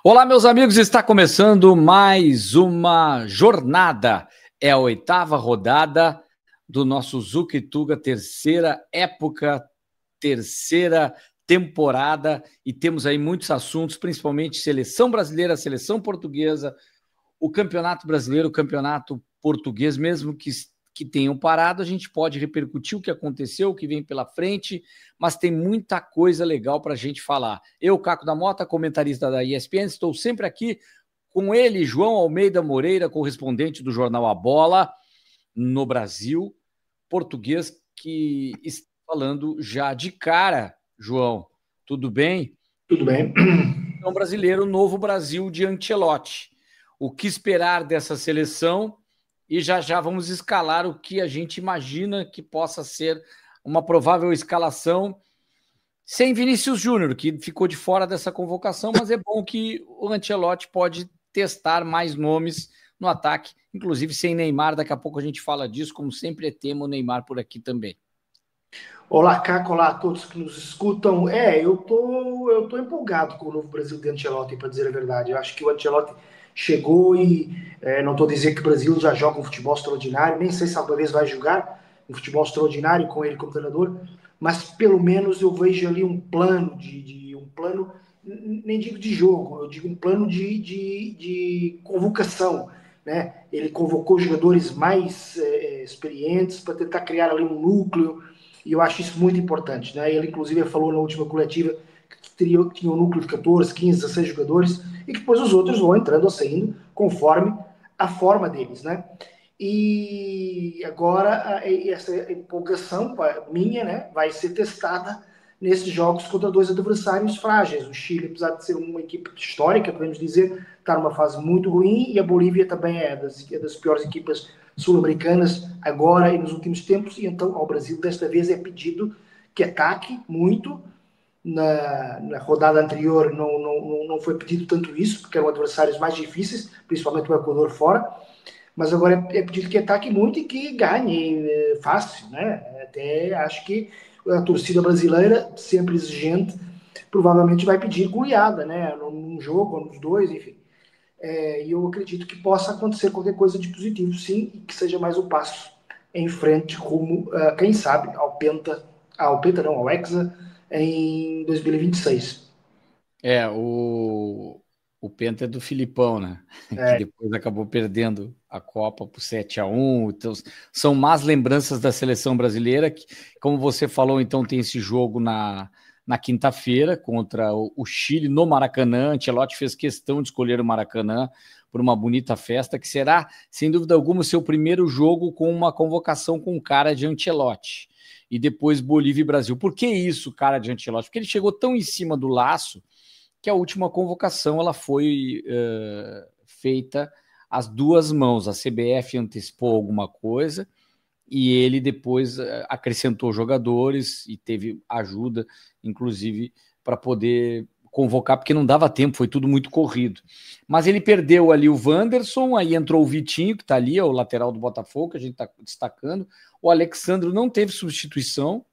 Olá, meus amigos, está começando mais uma jornada. É a 8ª rodada do nosso Zuquituga, terceira época, terceira temporada, e temos aí muitos assuntos, principalmente seleção brasileira, seleção portuguesa, o campeonato brasileiro, o campeonato português, mesmo que tenham parado, a gente pode repercutir o que aconteceu, o que vem pela frente, mas tem muita coisa legal para a gente falar. Eu, Caco da Mota, comentarista da ESPN, estou sempre aqui com ele, João Almeida Moreira, correspondente do jornal A Bola no Brasil, português, que está falando já de cara. João, tudo bem? Tudo bem. Seleção brasileira, o novo Brasil de Ancelotti. O que esperar dessa seleção? E já já vamos escalar o que a gente imagina que possa ser uma provável escalação sem Vinícius Júnior, que ficou de fora dessa convocação, mas é bom que o Ancelotti pode testar mais nomes no ataque, inclusive sem Neymar. Daqui a pouco a gente fala disso, como sempre é tema o Neymar por aqui também. Olá, Caco, olá a todos que nos escutam. Eu tô empolgado com o novo Brasil de Ancelotti, para dizer a verdade. Eu acho que o Ancelotti chegou e não estou a dizer que o Brasil já joga um futebol extraordinário, nem sei se alguma vez vai jogar um futebol extraordinário com ele como treinador, mas pelo menos eu vejo ali um plano nem digo de jogo, eu digo um plano de convocação, né? Ele convocou jogadores mais experientes para tentar criar ali um núcleo. E eu acho isso muito importante, né? Ele, inclusive, falou na última coletiva que tinha um núcleo de 14, 15, 16 jogadores e que depois os outros vão entrando ou saindo conforme a forma deles, né? E agora essa empolgação minha, né, vai ser testada nesses jogos contra dois adversários frágeis. O Chile, apesar de ser uma equipe histórica, podemos dizer, está numa fase muito ruim, e a Bolívia também é das piores equipas sul-americanas agora e nos últimos tempos, e então ao Brasil desta vez é pedido que ataque muito. Na rodada anterior não foi pedido tanto isso, porque eram adversários mais difíceis, principalmente o Equador fora, mas agora é pedido que ataque muito e que ganhe fácil, né? Até acho que a torcida brasileira, sempre exigente, provavelmente vai pedir goleada, né? Num jogo, ou nos dois, enfim. E eu acredito que possa acontecer qualquer coisa de positivo, sim, e que seja mais um passo em frente rumo, quem sabe, ao Hexa em 2026. O Penta é do Filipão, né? Que É, depois acabou perdendo a Copa por 7-1. Então, são más lembranças da seleção brasileira, que, como você falou, então tem esse jogo na quinta-feira contra o Chile no Maracanã. Ancelotti fez questão de escolher o Maracanã por uma bonita festa, que será, sem dúvida alguma, o seu primeiro jogo com uma convocação com cara de Ancelotti. E depois Bolívia e Brasil. Por que isso, cara de Ancelotti? Porque ele chegou tão em cima do laço que a última convocação ela foi feita às duas mãos. A CBF antecipou alguma coisa e ele depois acrescentou jogadores e teve ajuda, inclusive, para poder convocar, porque não dava tempo, foi tudo muito corrido. Mas ele perdeu ali o Wanderson, aí entrou o Vitinho, que está ali, o lateral do Botafogo, que a gente está destacando. O Alexandro não teve substituição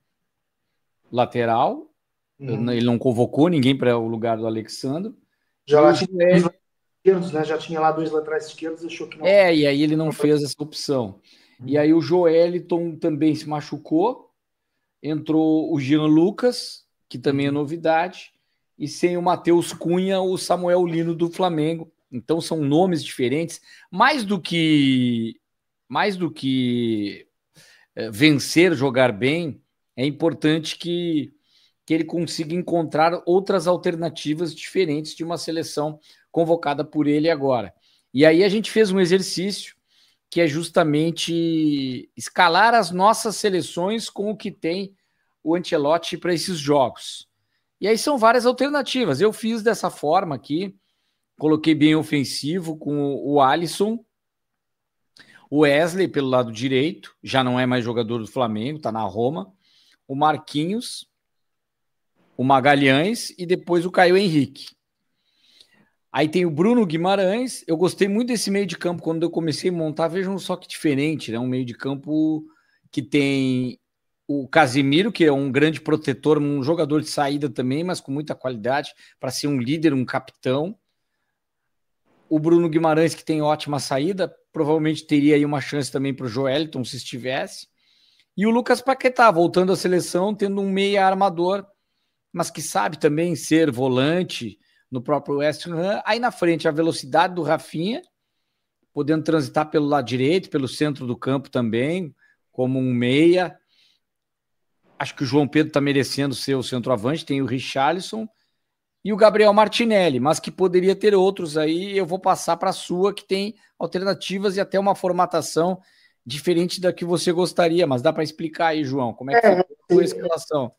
lateral, ele não convocou ninguém para o lugar do Alexandro. já E lá o tinha dois Joel. laterais esquerdos, né? Já tinha lá dois laterais esquerdos, achou que não. E aí ele não fez essa opção. E aí o Joeliton também se machucou. Entrou o Jean Lucas, que também é novidade. E sem o Matheus Cunha, o Samuel Lino do Flamengo. Então são nomes diferentes. Mais do que vencer, jogar bem, é importante que ele consiga encontrar outras alternativas diferentes de uma seleção convocada por ele agora. E aí a gente fez um exercício que é justamente escalar as nossas seleções com o que tem o Ancelotti para esses jogos. E aí são várias alternativas. Eu fiz dessa forma aqui, coloquei bem ofensivo com o Alisson, o Wesley pelo lado direito, já não é mais jogador do Flamengo, está na Roma, o Marquinhos, o Magalhães e depois o Caio Henrique. Aí tem o Bruno Guimarães. Eu gostei muito desse meio de campo quando eu comecei a montar. Vejam só que diferente, né? Um meio de campo que tem o Casimiro, que é um grande protetor, um jogador de saída também, mas com muita qualidade para ser um líder, um capitão. O Bruno Guimarães, que tem ótima saída, provavelmente teria aí uma chance também para o Joeliton, se estivesse. E o Lucas Paquetá, voltando à seleção, tendo um meia armador, mas que sabe também ser volante no próprio West Ham. Aí na frente, a velocidade do Rafinha, podendo transitar pelo lado direito, pelo centro do campo também, como um meia. Acho que o João Pedro está merecendo ser o centroavante, tem o Richarlison e o Gabriel Martinelli, mas que poderia ter outros aí. Eu vou passar para a sua, que tem alternativas e até uma formatação diferente da que você gostaria, mas dá para explicar aí, João, como é que ficou a escalação?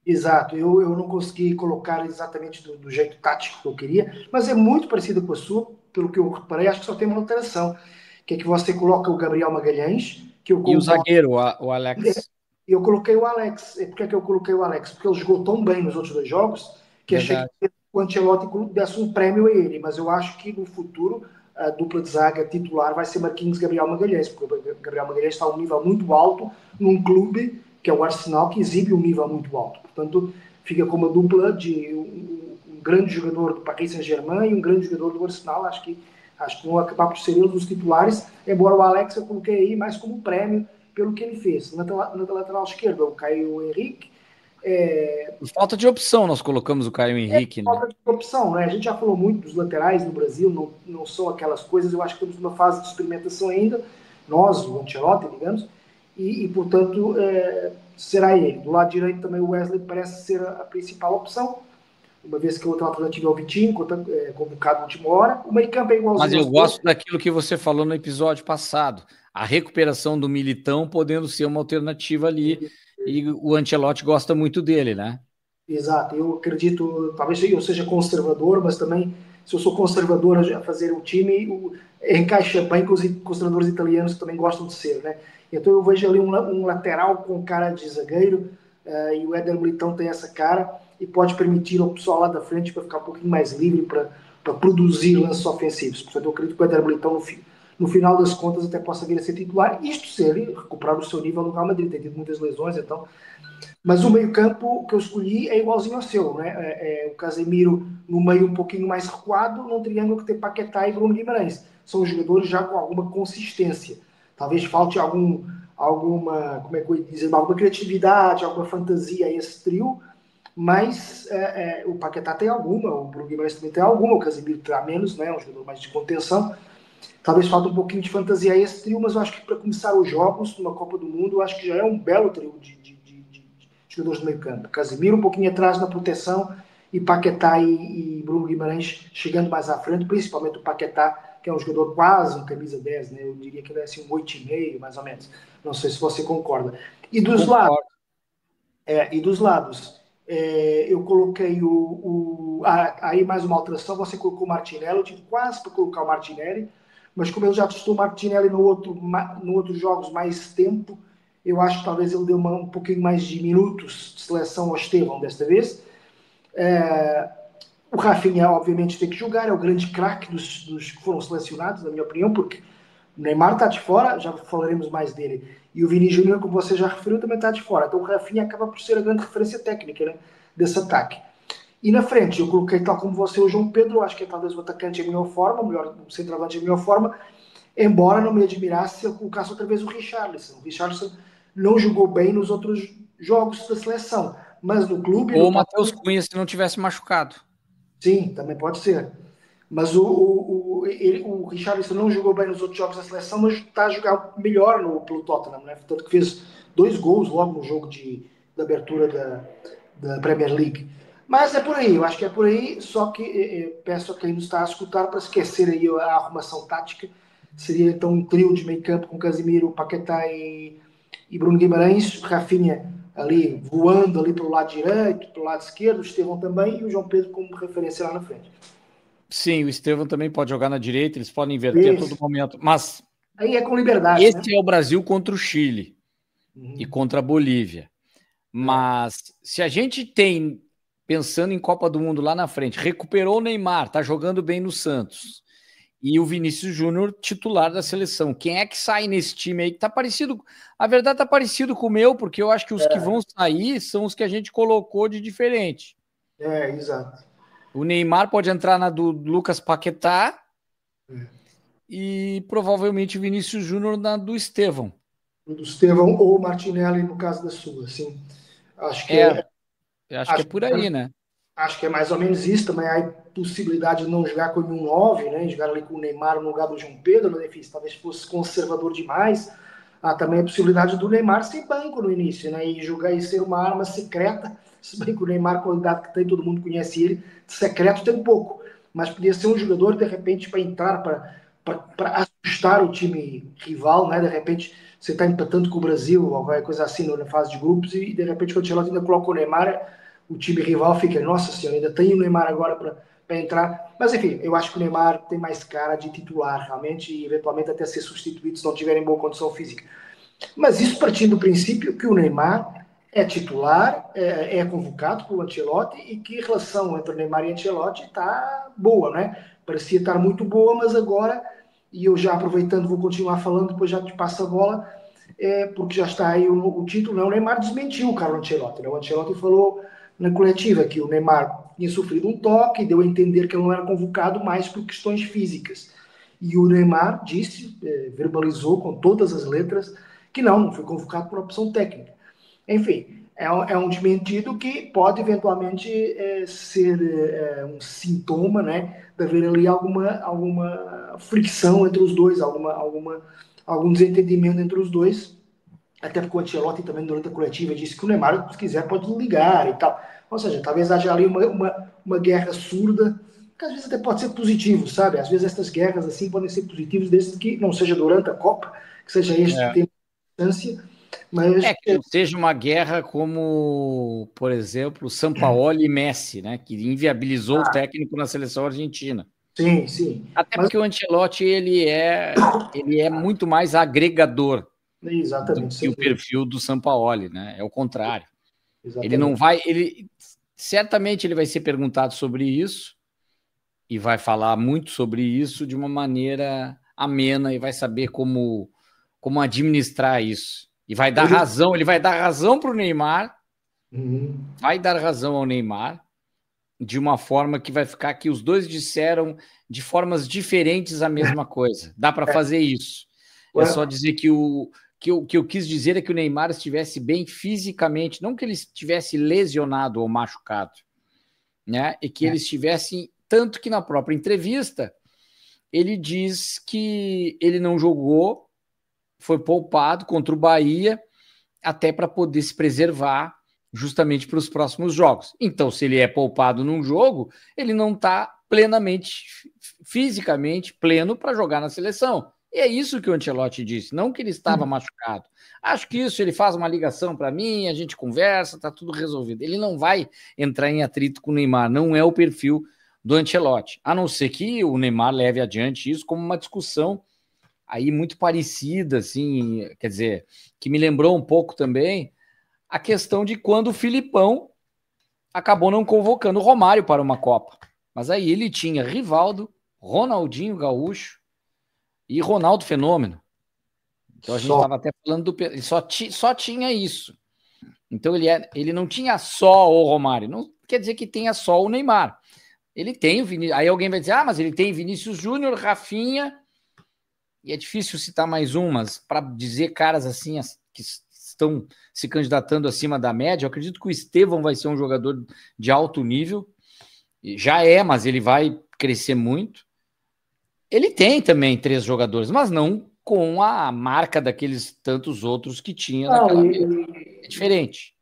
Exato, eu não consegui colocar exatamente do jeito tático que eu queria, mas é muito parecido com a sua, pelo que eu reparei, acho que só tem uma alteração, que é que você coloca o Gabriel Magalhães, que eu E o concordo. zagueiro, o Alex. Eu coloquei o Alex. E porquê é que eu coloquei o Alex? Porque ele jogou tão bem nos outros 2 jogos que Verdade. achei que o Ancelotti desse um prémio a ele, mas eu acho que no futuro a dupla de zaga titular vai ser Marquinhos e Gabriel Magalhães, porque o Gabriel Magalhães está a um nível muito alto num clube que é o Arsenal, que exibe um nível muito alto. Portanto, fica com uma dupla de um grande jogador do Paris Saint-Germain e um grande jogador do Arsenal. Acho que vão acabar por ser eles os titulares, embora o Alex eu coloquei aí mais como prémio pelo que ele fez. Na lateral esquerda, o Caio Henrique. Por falta de opção, nós colocamos o Caio Henrique, né? Falta de opção, né? A gente já falou muito dos laterais no Brasil, não são aquelas coisas. Eu acho que estamos numa fase de experimentação ainda, nós, o Ancelotti, digamos, e portanto, será ele. Do lado direito também o Wesley parece ser a principal opção, uma vez que a outra alternativa é o Vitinho, convocado na última hora. O meio-campo é igualzinho. Mas eu gosto daquilo que você falou no episódio passado. A recuperação do Militão podendo ser uma alternativa ali. E o Ancelotti gosta muito dele, né? Exato. Eu acredito, talvez eu seja conservador, mas também, se eu sou conservador a fazer o time, encaixa bem com os treinadores italianos que também gostam de ser, né? Então eu vejo ali um lateral com cara de zagueiro, e o Éder Militão tem essa cara e pode permitir ao pessoal lá da frente para ficar um pouquinho mais livre para produzir lances ofensivos. Portanto, eu acredito que o Éder Militão no final das contas até possa vir a ser titular, isto se ele recuperar o seu nível no Real Madrid, tem tido muitas lesões, então. Mas o meio-campo que eu escolhi é igualzinho ao seu, né? O Casemiro no meio um pouquinho mais recuado, num triângulo que tem Paquetá e Bruno Guimarães. São jogadores já com alguma consistência. Talvez falte alguma, como é que eu ia dizer, alguma criatividade, alguma fantasia a esse trio, mas o Paquetá tem alguma, o Bruno Guimarães também tem alguma, o Casemiro terá menos, né? Um jogador mais de contenção. Talvez falte um pouquinho de fantasia a esse trio, mas eu acho que para começar os jogos numa Copa do Mundo, eu acho que já é um belo trio de jogadores do meio campo. Casemiro um pouquinho atrás na proteção e Paquetá e Bruno Guimarães chegando mais à frente, principalmente o Paquetá, que é um jogador quase um camisa 10, né? Eu diria que ele é assim um 8,5, mais ou menos. Não sei se você concorda. E dos lados, eu coloquei aí mais uma alteração, você colocou o Martinelli, eu tive quase para colocar o Martinelli, mas como ele já testou o Martinelli no outros jogos mais tempo, eu acho que talvez ele deu um pouquinho mais de minutos de seleção ao Estevão desta vez. O Rafinha, obviamente, tem que jogar, é o grande craque dos que foram selecionados, na minha opinião, porque o Neymar está de fora, já falaremos mais dele. E o Vini Júnior, como você já referiu, também está de fora. Então o Rafinha acaba por ser a grande referência técnica, né, desse ataque. E na frente, eu coloquei, tal como você, o João Pedro, acho que é talvez o atacante em melhor forma, o centroavante em melhor forma, embora não me admirasse se eu colocasse outra vez o Richarlison. O Richarlison não jogou bem nos outros jogos da seleção, mas no clube... Ou o Matheus Cunha, se não tivesse machucado. Sim, também pode ser. Mas o Richarlison não jogou bem nos outros jogos da seleção, mas está a jogar melhor pelo Tottenham, né? Tanto que fez 2 gols logo no jogo de abertura da Premier League. Mas é por aí, eu acho que é por aí, só que peço a quem nos está a escutar para esquecer aí a arrumação tática. Seria então um trio de meio campo com Casemiro, Paquetá e Bruno Guimarães, Rafinha ali voando ali pelo lado direito, pelo lado esquerdo, o Estevão também e o João Pedro como referência lá na frente. Sim, o Estevão também pode jogar na direita, eles podem inverter a todo momento, mas aí é com liberdade, esse né? é o Brasil contra o Chile e contra a Bolívia. Mas se a gente tem, pensando em Copa do Mundo lá na frente, recuperou o Neymar, tá jogando bem no Santos, e o Vinícius Júnior titular da seleção, quem é que sai nesse time aí? Que tá parecido, a verdade tá parecido com o meu, porque eu acho que os que vão sair são os que a gente colocou de diferente. Exato. O Neymar pode entrar na do Lucas Paquetá, E provavelmente o Vinícius Júnior na do Estevão. Do Estevão ou Martinelli, no caso da sua, sim. Acho que É, é, eu acho que é acho, por aí, né? acho que é mais ou menos isso. Também há a possibilidade de não jogar com um 9, né? Jogar ali com o Neymar no lugar do João Pedro na defesa. Talvez fosse conservador demais. Há também a possibilidade do Neymar ser banco no início, né? E jogar e ser uma arma secreta. Se bem que o Neymar, a qualidade que tem, todo mundo conhece ele, de secreto tem pouco. Mas podia ser um jogador, de repente, para entrar, para assustar o time rival, né? De repente, você está empatando com o Brasil, ou qualquer coisa assim, na fase de grupos, e de repente, o Ancelotti ainda coloca o Neymar, o time rival fica, nossa senhora, ainda tem o Neymar agora para entrar. Mas enfim, eu acho que o Neymar tem mais cara de titular, realmente, e eventualmente até ser substituído se não tiver em boa condição física. Mas isso partindo do princípio que o Neymar é titular, é convocado pelo Ancelotti e que a relação entre o Neymar e o Ancelotti está boa, né? Parecia estar muito boa, mas agora, e eu já aproveitando, vou continuar falando, depois já te passo a bola, porque já está aí o título, né? O Neymar desmentiu o Carlo Ancelotti, né? O Ancelotti falou na coletiva que o Neymar tinha sofrido um toque, deu a entender que ele não era convocado mais por questões físicas. E o Neymar disse, verbalizou com todas as letras, que não foi convocado por opção técnica. Enfim, é um desmentido que pode eventualmente ser um sintoma, né, de haver ali alguma fricção entre os dois, algum desentendimento entre os dois, até porque o Ancelotti também durante a coletiva disse que o Neymar, se quiser, pode ligar e tal. Ou seja, talvez haja ali uma guerra surda, que às vezes até pode ser positivo, sabe? Às vezes essas guerras assim podem ser positivas, desde que não seja durante a Copa, que seja este É. tempo de distância, mas É que não seja uma guerra como, por exemplo, Sampaoli e Messi, né? Que inviabilizou o técnico na seleção argentina. sim, sim. Até Mas porque o Ancelotti ele é muito mais agregador do exatamente, que sem o dúvida. perfil do Sampaoli, né? É o contrário. Ele não Exatamente. vai, ele certamente ele vai ser perguntado sobre isso e vai falar muito sobre isso de uma maneira amena e vai saber como administrar isso. E vai dar Ele, razão, ele vai dar razão para o Neymar, uhum. vai dar razão ao Neymar de uma forma que vai ficar que os dois disseram de formas diferentes a mesma coisa. Dá para fazer isso. É só dizer que eu quis dizer é que o Neymar estivesse bem fisicamente, não que ele estivesse lesionado ou machucado, né? E que ele estivesse, tanto que na própria entrevista ele diz que ele não jogou, foi poupado contra o Bahia, até para poder se preservar justamente para os próximos jogos. Então, se ele é poupado num jogo, ele não está plenamente, fisicamente pleno para jogar na seleção. E é isso que o Ancelotti disse, não que ele estava machucado. Acho que isso ele faz uma ligação para mim, a gente conversa, está tudo resolvido. Ele não vai entrar em atrito com o Neymar, não é o perfil do Ancelotti, a não ser que o Neymar leve adiante isso como uma discussão aí muito parecida, assim, quer dizer, que me lembrou um pouco também a questão de quando o Filipão acabou não convocando o Romário para uma Copa. Mas aí ele tinha Rivaldo, Ronaldinho Gaúcho e Ronaldo Fenômeno. Então a gente Só. estava até falando do. Ele só tinha isso. Então ele não tinha só o Romário. Não quer dizer que tenha só o Neymar. Ele tem o Vinícius. Aí alguém vai dizer, mas ele tem Vinícius Júnior, Rafinha. E é difícil citar mais um, mas para dizer caras assim que estão se candidatando acima da média, eu acredito que o Estevão vai ser um jogador de alto nível. Já é, mas ele vai crescer muito. Ele tem também 3 jogadores, mas não com a marca daqueles tantos outros que tinha Não, naquela vez. É diferente.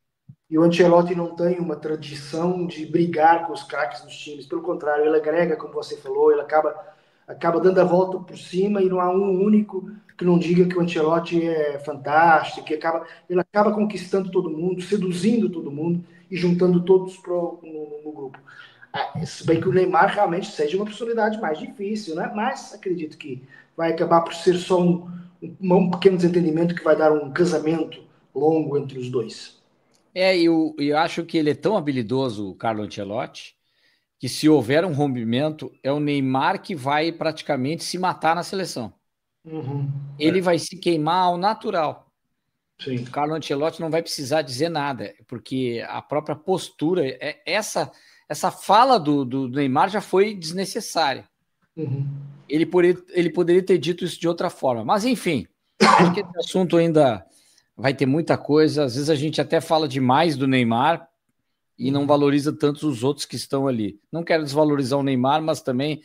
e o Ancelotti não tem uma tradição de brigar com os craques dos times. Pelo contrário, ele agrega, como você falou, ele acaba dando a volta por cima e não há um único que não diga que o Ancelotti é fantástico, ele acaba conquistando todo mundo, seduzindo todo mundo e juntando todos no grupo. Se bem que o Neymar realmente seja uma personalidade mais difícil, né? Mas acredito que vai acabar por ser só um pequeno desentendimento que vai dar um casamento longo entre os dois. Eu acho que ele é tão habilidoso, o Carlo Ancelotti, que se houver um rompimento, é o Neymar que vai praticamente se matar na seleção. Uhum. Ele vai se queimar ao natural. Sim. O Carlo Ancelotti não vai precisar dizer nada, porque a própria postura, essa fala do Neymar já foi desnecessária. Uhum. ele poderia ter dito isso de outra forma. Mas, enfim, acho que esse assunto ainda vai ter muita coisa. Às vezes a gente até fala demais do Neymar e não valoriza tanto os outros que estão ali. Não quero desvalorizar o Neymar, mas também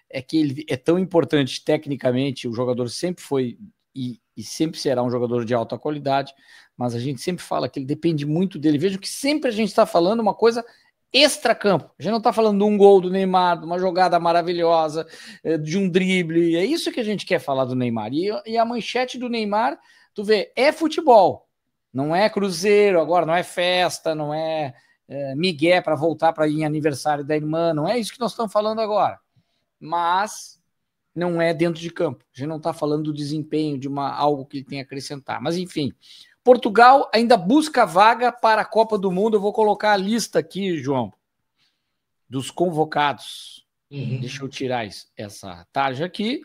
é que ele é tão importante tecnicamente. O jogador sempre foi e sempre será um jogador de alta qualidade, mas a gente sempre fala que ele depende muito dele. Veja que sempre a gente está falando uma coisa extra-campo. A gente não está falando de um gol do Neymar, de uma jogada maravilhosa, de um drible. É isso que a gente quer falar do Neymar. E a manchete do Neymar, tu vê, é futebol. Não é cruzeiro, agora não é festa, não é migué para voltar para ir em aniversário da irmã. Não é isso que nós estamos falando agora. Mas não é dentro de campo. A gente não está falando do desempenho, de algo que ele tem a acrescentar. Mas, enfim, Portugal ainda busca vaga para a Copa do Mundo. Eu vou colocar a lista aqui, João, dos convocados. Deixa eu tirar essa tarja aqui.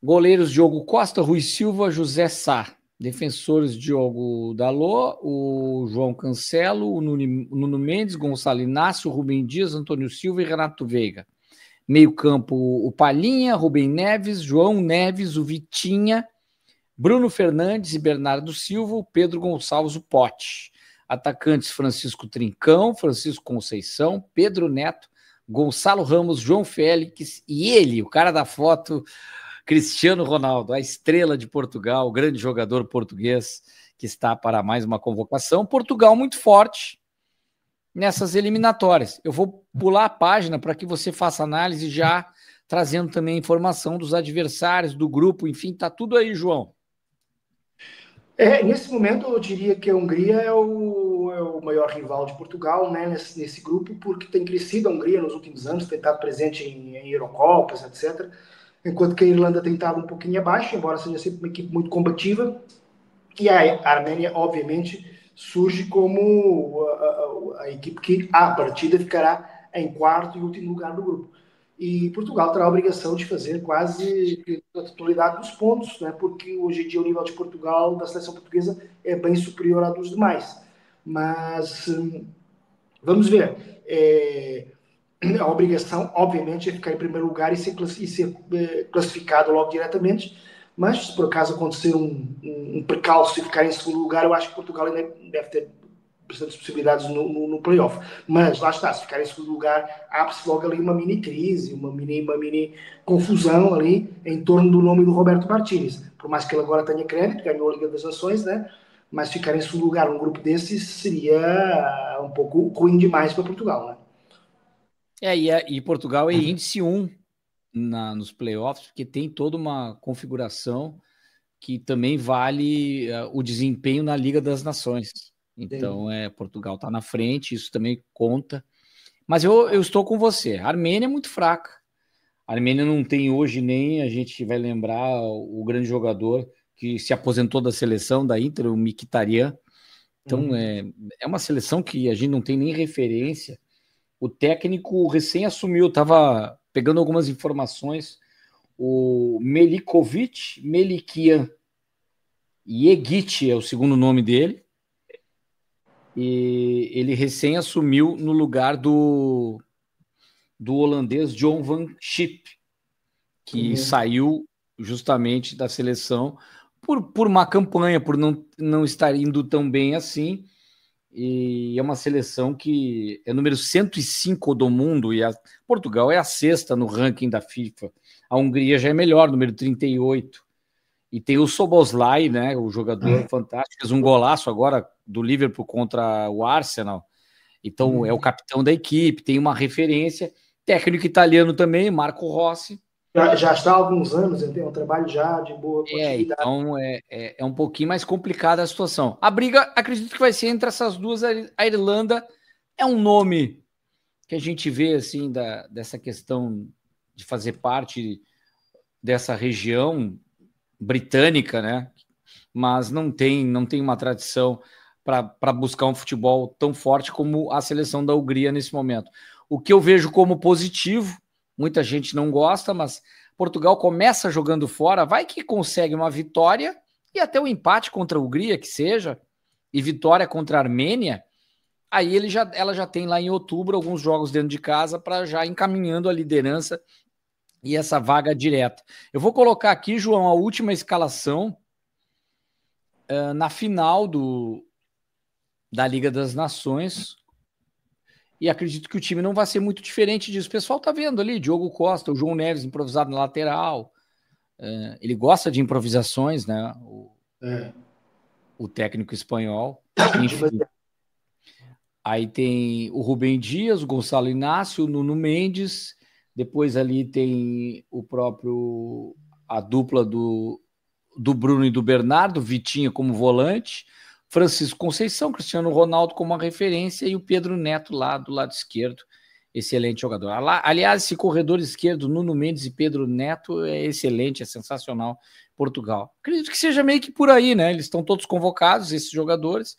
Goleiros: Diogo Costa, Rui Silva, José Sá. Defensores: Diogo Dalot, o João Cancelo, o Nuno Mendes, Gonçalo Inácio, Rubem Dias, Antônio Silva e Renato Veiga. Meio campo: o Palhinha, Rubem Neves, João Neves, o Vitinha, Bruno Fernandes e Bernardo Silva, o Pedro Gonçalves, o Pote. Atacantes: Francisco Trincão, Francisco Conceição, Pedro Neto, Gonçalo Ramos, João Félix e ele, o cara da foto, Cristiano Ronaldo, a estrela de Portugal, o grande jogador português que está para mais uma convocação. Portugal muito forte nessas eliminatórias. Eu vou pular a página para que você faça análise já trazendo também informação dos adversários, do grupo, enfim, tá tudo aí, João. Nesse momento eu diria que a Hungria é o maior rival de Portugal, né, nesse grupo, porque tem crescido a Hungria nos últimos anos, tem estado presente em Eurocopas, etc., enquanto que a Irlanda tem estado um pouquinho abaixo, embora seja sempre uma equipe muito combativa, e a Arménia, obviamente, surge como a equipe que, à partida, ficará em quarto e último lugar do grupo. E Portugal terá a obrigação de fazer quase a totalidade dos pontos, né? Porque hoje em dia o nível de Portugal, da seleção portuguesa, é bem superior ao dos demais. Mas vamos ver. A obrigação, obviamente, é ficar em primeiro lugar e ser classificado logo diretamente. Mas se por acaso acontecer um percalço e ficar em segundo lugar, eu acho que Portugal ainda deve ter bastantes possibilidades no play-off. Mas lá está, se ficar em segundo lugar, abre-se logo ali uma mini crise, uma mini confusão ali em torno do nome do Roberto Martínez. Por mais que ele agora tenha crédito, ganhou a Liga das Nações, né? Mas ficar em segundo lugar num grupo desses seria um pouco ruim demais para Portugal, né? E Portugal é índice 1 nos playoffs, porque tem toda uma configuração que também vale o desempenho na Liga das Nações. Então, Portugal está na frente, isso também conta. Mas eu estou com você. A Armênia é muito fraca. A Armênia não tem hoje nem, a gente vai lembrar, o grande jogador que se aposentou da seleção da Inter, o Mkhitaryan. Então, é uma seleção que a gente não tem nem referência. O técnico recém assumiu, estava pegando algumas informações, o Melikian Yegic é o segundo nome dele, e ele recém assumiu no lugar do holandês John van Schip, que saiu justamente da seleção por má campanha, por não estar indo tão bem assim. E é uma seleção que é número 105 do mundo, e Portugal é a sexta no ranking da FIFA. A Hungria já é melhor, número 38. E tem o Szoboszlai, né, o jogador fantástico, fez um golaço agora do Liverpool contra o Arsenal. Então é o capitão da equipe, tem uma referência. Técnico italiano também, Marco Rossi. Já está há alguns anos, tem um trabalho já de boa continuidade. Então é um pouquinho mais complicada a situação. A briga, acredito que vai ser entre essas duas. A Irlanda é um nome que a gente vê assim dessa questão de fazer parte dessa região britânica, né? Mas não tem uma tradição para buscar um futebol tão forte como a seleção da Hungria nesse momento. O que eu vejo como positivo, muita gente não gosta, mas Portugal começa jogando fora, vai que consegue uma vitória e até o empate contra a Hungria, que seja, e vitória contra a Armênia, aí ela já tem lá em outubro alguns jogos dentro de casa para já encaminhando a liderança e essa vaga direta. Eu vou colocar aqui, João, a última escalação na final da Liga das Nações, e acredito que o time não vai ser muito diferente disso. O pessoal tá vendo ali, Diogo Costa, o João Neves improvisado na lateral, ele gosta de improvisações, né, o técnico espanhol, enfim. Aí tem o Rubem Dias, o Gonçalo Inácio, o Nuno Mendes, depois ali tem a dupla do Bruno e do Bernardo, Vitinha como volante, Francisco Conceição, Cristiano Ronaldo como uma referência e o Pedro Neto lá do lado esquerdo, excelente jogador. Aliás, esse corredor esquerdo, Nuno Mendes e Pedro Neto, é excelente, é sensacional. Portugal. Acredito que seja meio que por aí, né? Eles estão todos convocados, esses jogadores.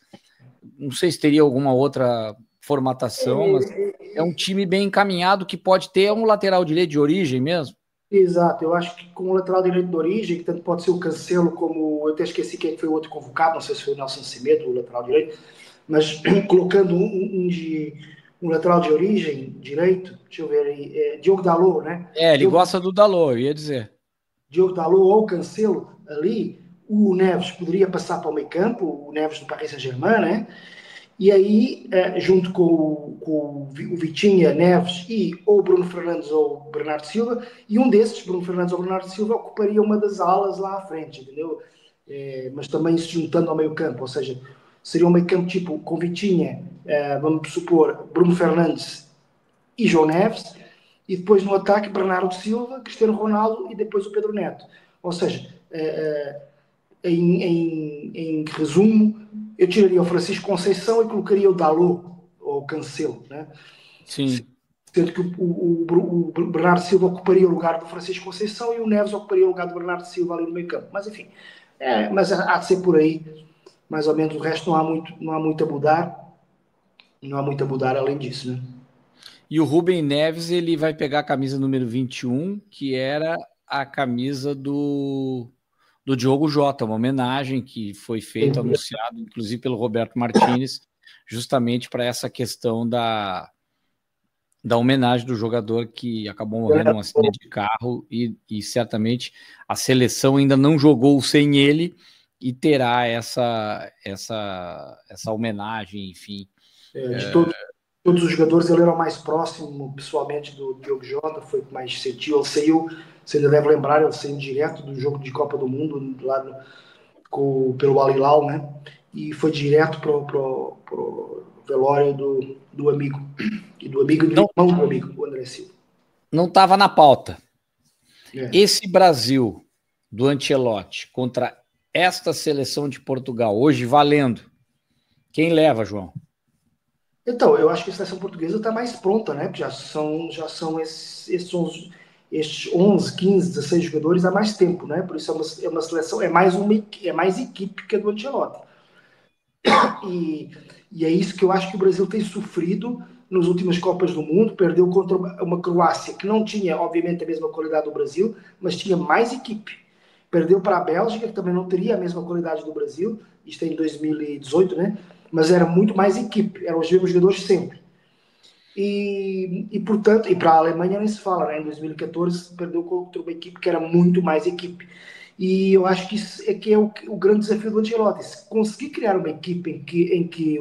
Não sei se teria alguma outra formatação, mas é um time bem encaminhado que pode ter um lateral direito de origem mesmo. Exato, eu acho que com o lateral direito de origem, que tanto pode ser o Cancelo como, eu até esqueci quem foi o outro convocado, não sei se foi o Nelson Semedo, o lateral direito, mas colocando um lateral de origem direito, deixa eu ver aí, Diogo Dalot, né? Ele gosta do Dalot, eu ia dizer. Diogo Dalot ou Cancelo ali, o Neves poderia passar para o meio campo, o Neves do Paris Saint-Germain, né? E aí, junto com o Vitinha, Neves e ou Bruno Fernandes ou Bernardo Silva, e um desses, Bruno Fernandes ou Bernardo Silva, ocuparia uma das alas lá à frente, entendeu? Mas também se juntando ao meio campo, ou seja, seria um meio campo tipo com Vitinha, vamos supor, Bruno Fernandes e João Neves, e depois no ataque Bernardo Silva, Cristiano Ronaldo e depois o Pedro Neto. Ou seja, em resumo, eu tiraria o Francisco Conceição e colocaria o Dalot, ou o Cancelo, né? Sim. Sendo que o Bernardo Silva ocuparia o lugar do Francisco Conceição e o Neves ocuparia o lugar do Bernardo Silva ali no meio campo. Mas enfim, mas há de ser por aí, mais ou menos. O resto não há muito a mudar. Não há muito a mudar além disso, né? E o Rubem Neves, ele vai pegar a camisa número 21, que era a camisa do Diogo Jota, uma homenagem que foi feita, anunciado, inclusive pelo Roberto Martinez, justamente para essa questão da homenagem do jogador que acabou morrendo num acidente de carro e certamente a seleção ainda não jogou sem ele e terá essa homenagem, enfim. De todos os jogadores, ele era o mais próximo, pessoalmente, do Diogo Jota, foi o que mais sentiu. Ele saiu, você ainda deve lembrar, ele saiu direto do jogo de Copa do Mundo, lá pelo Al Hilal, né? E foi direto pro velório do amigo. E do amigo e do irmão do amigo, o André Silva. Não estava na pauta. Esse Brasil do Ancelotti contra esta seleção de Portugal, hoje valendo, quem leva, João? Então, eu acho que a seleção portuguesa está mais pronta, né? Porque já são esses 11, 15, 16 jogadores há mais tempo, né? Por isso é uma seleção, é mais equipe que a do Ancelotti. E é isso que eu acho que o Brasil tem sofrido nas últimas Copas do Mundo. Perdeu contra uma Croácia que não tinha, obviamente, a mesma qualidade do Brasil, mas tinha mais equipe. Perdeu para a Bélgica, que também não teria a mesma qualidade do Brasil, isto é em 2018, né? Mas era muito mais equipe, eram os mesmos jogadores sempre. Portanto, e para a Alemanha nem se fala, né? Em 2014 perdeu contra uma equipe que era muito mais equipe. E eu acho que isso é o grande desafio do Ancelotti. Se conseguir criar uma equipe em que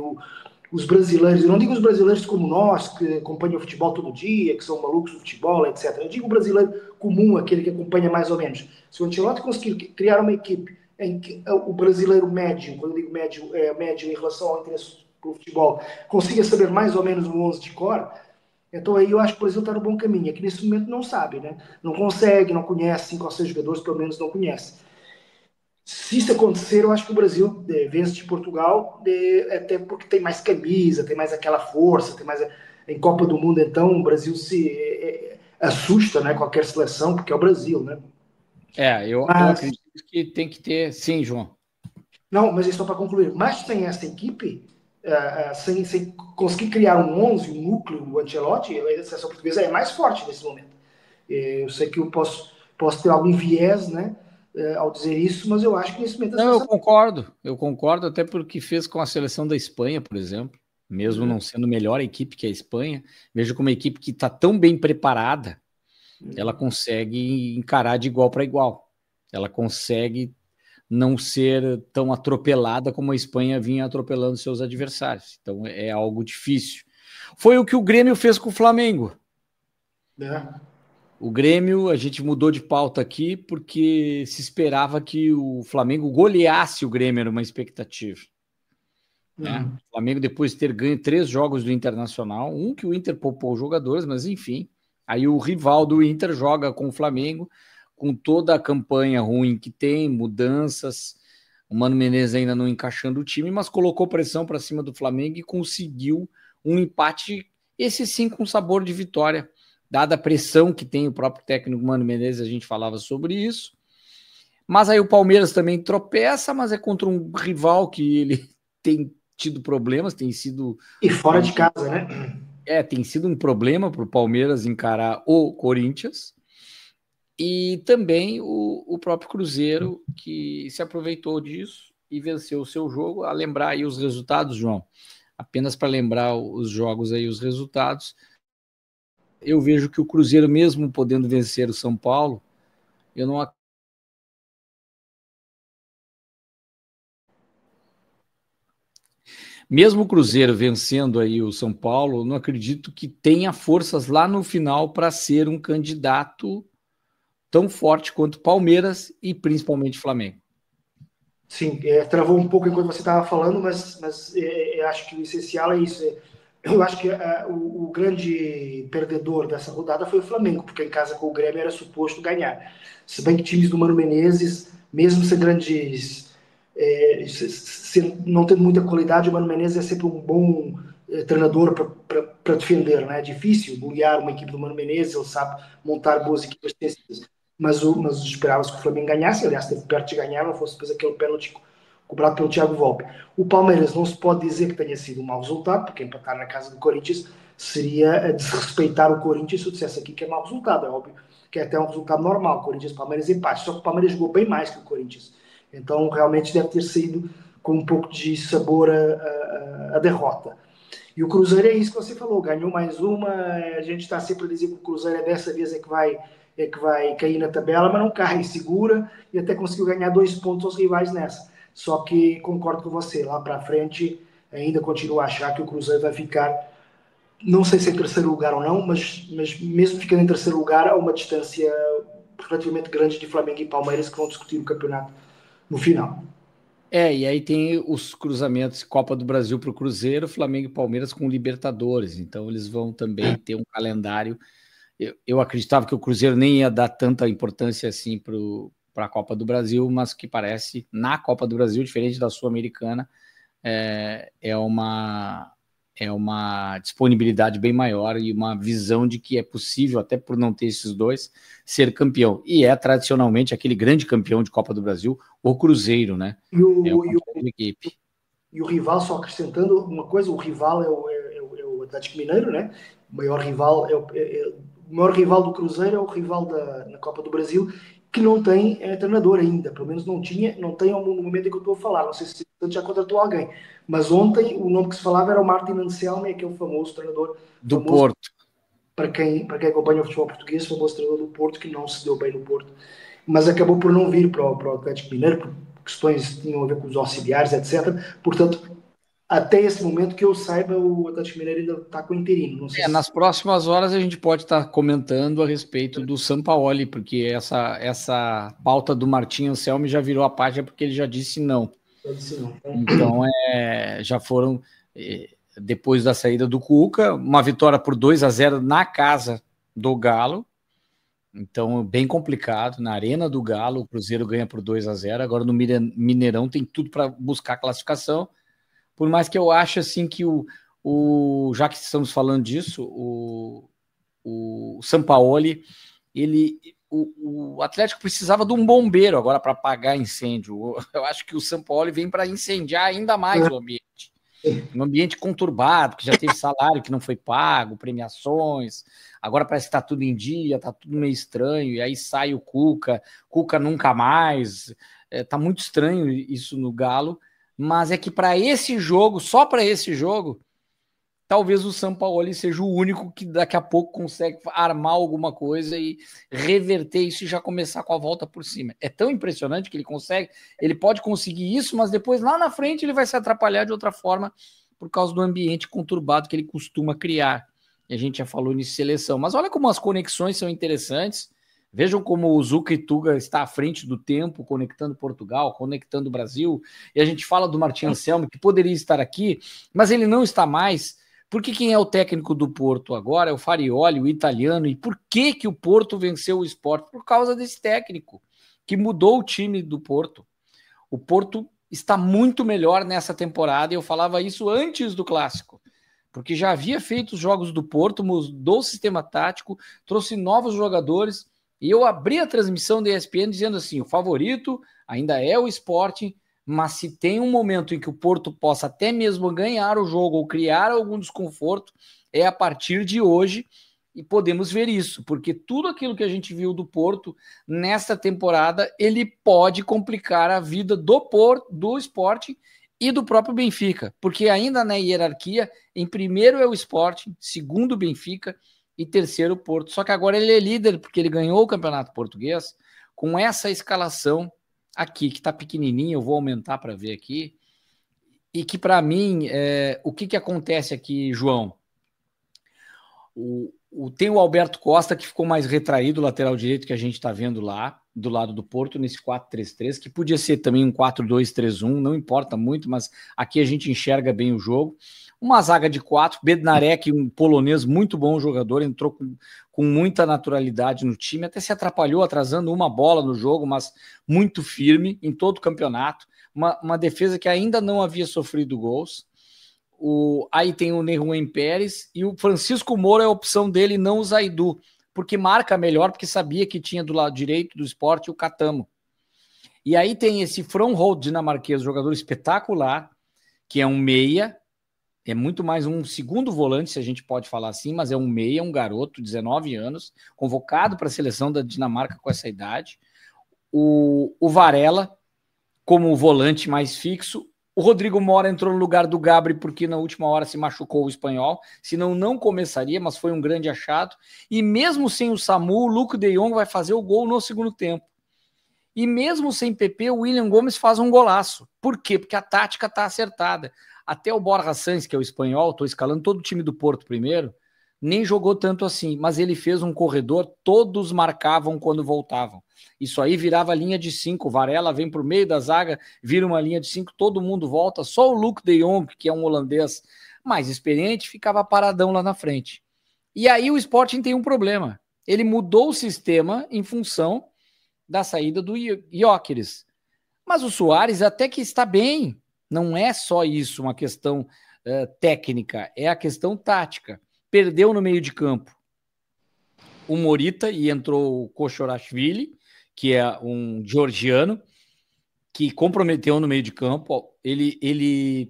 os brasileiros, eu não digo os brasileiros como nós, que acompanham o futebol todo dia, que são malucos do futebol, etc. Eu digo o brasileiro comum, aquele que acompanha mais ou menos. Se o Ancelotti conseguir criar uma equipe em que o brasileiro médio, quando eu digo médio, é médio em relação ao interesse pelo futebol, consiga saber mais ou menos o 11 de cor, então aí eu acho que o Brasil está no bom caminho. É que nesse momento não sabe, né? Não consegue, não conhece 5 ou 6 jogadores, pelo menos não conhece. Se isso acontecer, eu acho que o Brasil vence de Portugal, até porque tem mais camisa, tem mais aquela força, tem mais em Copa do Mundo, então o Brasil se assusta, né? Qualquer seleção, porque é o Brasil, né? Eu acredito que tem que ter, sim, João. Não, mas é só para concluir. Mas sem essa equipe, sem conseguir criar um 11, um núcleo, o Ancelotti, a seleção portuguesa é mais forte nesse momento. Eu sei que eu posso ter algum viés, né, ao dizer isso, mas eu acho que nesse momento... Não, eu concordo, até porque fez com a seleção da Espanha, por exemplo, mesmo não sendo melhor a equipe que a Espanha, vejo como uma equipe que está tão bem preparada, ela consegue encarar de igual para igual. Ela consegue não ser tão atropelada como a Espanha vinha atropelando seus adversários. Então é algo difícil. Foi o que o Grêmio fez com o Flamengo. O Grêmio, a gente mudou de pauta aqui porque se esperava que o Flamengo goleasse o Grêmio, era uma expectativa. Né? O Flamengo, depois de ter ganho 3 jogos do Internacional, um que o Inter poupou jogadores, mas enfim, aí o rival do Inter joga com o Flamengo, com toda a campanha ruim que tem, mudanças, o Mano Menezes ainda não encaixando o time, mas colocou pressão para cima do Flamengo e conseguiu um empate, esse sim com sabor de vitória, dada a pressão que tem o próprio técnico Mano Menezes, a gente falava sobre isso. Mas aí o Palmeiras também tropeça, mas é contra um rival que ele tem tido problemas, tem sido... E fora de casa, né? Tem sido um problema para o Palmeiras encarar o Corinthians. E também o próprio Cruzeiro, que se aproveitou disso e venceu o seu jogo. A lembrar aí os resultados, João, apenas para lembrar os jogos aí, os resultados, eu vejo que o Cruzeiro, mesmo podendo vencer o São Paulo, eu não... Mesmo o Cruzeiro vencendo aí o São Paulo, não acredito que tenha forças lá no final para ser um candidato tão forte quanto Palmeiras e principalmente Flamengo. Sim, travou um pouco enquanto você estava falando, mas eu acho que o essencial é isso. Eu acho que o grande perdedor dessa rodada foi o Flamengo, porque em casa com o Grêmio era suposto ganhar. Se bem que times do Mano Menezes, mesmo sem grandes... não tendo muita qualidade, o Mano Menezes é sempre um bom treinador para defender, né? É difícil golear uma equipe do Mano Menezes, ele sabe montar boas equipas defensivas. Mas esperava-se que o Flamengo ganhasse, aliás, esteve perto de ganhar, não fosse depois aquele pênalti cobrado pelo Thiago Volpe. O Palmeiras não se pode dizer que tenha sido um mau resultado, porque empatar na casa do Corinthians seria desrespeitar o Corinthians se eu dissesse aqui que é mau resultado. É óbvio que é até um resultado normal, Corinthians-Palmeiras empate, só que o Palmeiras jogou bem mais que o Corinthians. Então realmente deve ter saído com um pouco de sabor a derrota. E o Cruzeiro é isso que você falou, ganhou mais uma, a gente está sempre a dizer que o Cruzeiro dessa vez é que vai cair na tabela, mas não cai, segura e até conseguiu ganhar 2 pontos aos rivais nessa. Só que concordo com você, lá para frente ainda continuo a achar que o Cruzeiro vai ficar, não sei se em terceiro lugar ou não, mas mesmo ficando em terceiro lugar, há uma distância relativamente grande de Flamengo e Palmeiras que vão discutir o campeonato no final. E aí tem os cruzamentos Copa do Brasil para o Cruzeiro, Flamengo e Palmeiras com Libertadores, então eles vão também ter um calendário. Eu acreditava que o Cruzeiro nem ia dar tanta importância assim para a Copa do Brasil, mas que parece, na Copa do Brasil, diferente da Sul-Americana, é uma disponibilidade bem maior e uma visão de que é possível, até por não ter esses dois, ser campeão. E é tradicionalmente aquele grande campeão de Copa do Brasil, o Cruzeiro, né? E uma grande equipe. E o rival, só acrescentando uma coisa, o rival é o Atlético Mineiro, né? O maior rival o maior rival do Cruzeiro é o rival na Copa do Brasil, que não tem treinador ainda, pelo menos não tem no momento em que eu estou a falar, não sei se já contratou alguém, mas ontem o nome que se falava era o Martin Anselmi, aquele famoso treinador do Porto. Para quem acompanha o futebol português, famoso treinador do Porto, que não se deu bem no Porto, mas acabou por não vir para o Atlético Mineiro, por questões que tinham a ver com os auxiliares, etc. Portanto, até esse momento que eu saiba, o Atlético Mineiro ainda está com o interino. Não sei Nas próximas horas a gente pode estar comentando a respeito do Sampaoli, porque essa pauta do Martim Anselmi já virou a página porque ele já disse não. Então, já foram, depois da saída do Cuca, uma vitória por 2-0 na casa do Galo. Então, bem complicado. Na Arena do Galo, o Cruzeiro ganha por 2-0. Agora, no Mineirão, tem tudo para buscar classificação. Por mais que eu ache assim que já que estamos falando disso, o Sampaoli, o Atlético precisava de um bombeiro agora para apagar incêndio. Eu acho que o Sampaoli vem para incendiar ainda mais o ambiente. Um ambiente conturbado, que já teve salário que não foi pago, premiações, agora parece que está tudo em dia, está tudo meio estranho, e aí sai o Cuca nunca mais. Tá muito estranho isso no Galo, mas é que para esse jogo, só para esse jogo, talvez o Sampaoli seja o único que daqui a pouco consegue armar alguma coisa e reverter isso e já começar com a volta por cima. É tão impressionante que ele consegue, ele pode conseguir isso, mas depois lá na frente ele vai se atrapalhar de outra forma por causa do ambiente conturbado que ele costuma criar. E a gente já falou nisso, seleção. Mas olha como as conexões são interessantes. Vejam como o Zuca e Tuga está à frente do tempo, conectando Portugal, conectando o Brasil. E a gente fala do Martin Anselmo, que poderia estar aqui, mas ele não está mais. Porque quem é o técnico do Porto agora é o Farioli, o italiano. E por que que o Porto venceu o Sport? Por causa desse técnico, que mudou o time do Porto. O Porto está muito melhor nessa temporada, e eu falava isso antes do Clássico, porque já havia feito os jogos do Porto, mudou o sistema tático, trouxe novos jogadores, e eu abri a transmissão da ESPN dizendo assim, o favorito ainda é o Sporting, mas se tem um momento em que o Porto possa até mesmo ganhar o jogo ou criar algum desconforto, é a partir de hoje, e podemos ver isso, porque tudo aquilo que a gente viu do Porto nesta temporada, ele pode complicar a vida do Porto, do Sporting e do próprio Benfica, porque ainda na hierarquia, em primeiro é o Sporting, segundo o Benfica e terceiro o Porto. Só que agora ele é líder porque ele ganhou o Campeonato Português com essa escalação aqui, que está pequenininha, eu vou aumentar para ver aqui, e que para mim, o que acontece aqui, João? Tem o Alberto Costa, que ficou mais retraído, lateral direito, que a gente está vendo lá, do lado do Porto, nesse 4-3-3, que podia ser também um 4-2-3-1, não importa muito, mas aqui a gente enxerga bem o jogo. Uma zaga de 4, Bednarek, um polonês muito bom jogador, entrou com muita naturalidade no time, até se atrapalhou atrasando uma bola no jogo, mas muito firme em todo o campeonato. Uma defesa que ainda não havia sofrido gols. Aí tem o Neruen Pérez e o Francisco Moura é a opção dele, não o Zaidu, porque marca melhor, porque sabia que tinha do lado direito do Sport o Catamo. E aí tem esse Fronhold dinamarquês, jogador espetacular, que é um meia, é muito mais um segundo volante, se a gente pode falar assim, mas é um meia, um garoto, 19 anos, convocado para a seleção da Dinamarca com essa idade. O Varela, como volante mais fixo. O Rodrigo Mora entrou no lugar do Gabri porque na última hora se machucou o espanhol, senão não começaria, mas foi um grande achado. E mesmo sem o Samu, o Luke de Jong vai fazer o gol no segundo tempo. E mesmo sem PP, o William Gomes faz um golaço. Por quê? Porque a tática está acertada. Até o Borja Sanz, que é o espanhol, estou escalando todo o time do Porto primeiro, nem jogou tanto assim, mas ele fez um corredor, todos marcavam quando voltavam. Isso aí virava linha de 5, Varela vem para o meio da zaga, vira uma linha de 5, todo mundo volta, só o Luke de Jong, que é um holandês mais experiente, ficava paradão lá na frente. E aí o Sporting tem um problema, ele mudou o sistema em função da saída do Gyökeres. Mas o Soares até que está bem, não é só isso, uma questão técnica, é a questão tática. Perdeu no meio de campo o Morita e entrou o Kochorashvili, que é um georgiano, que comprometeu no meio de campo. Ele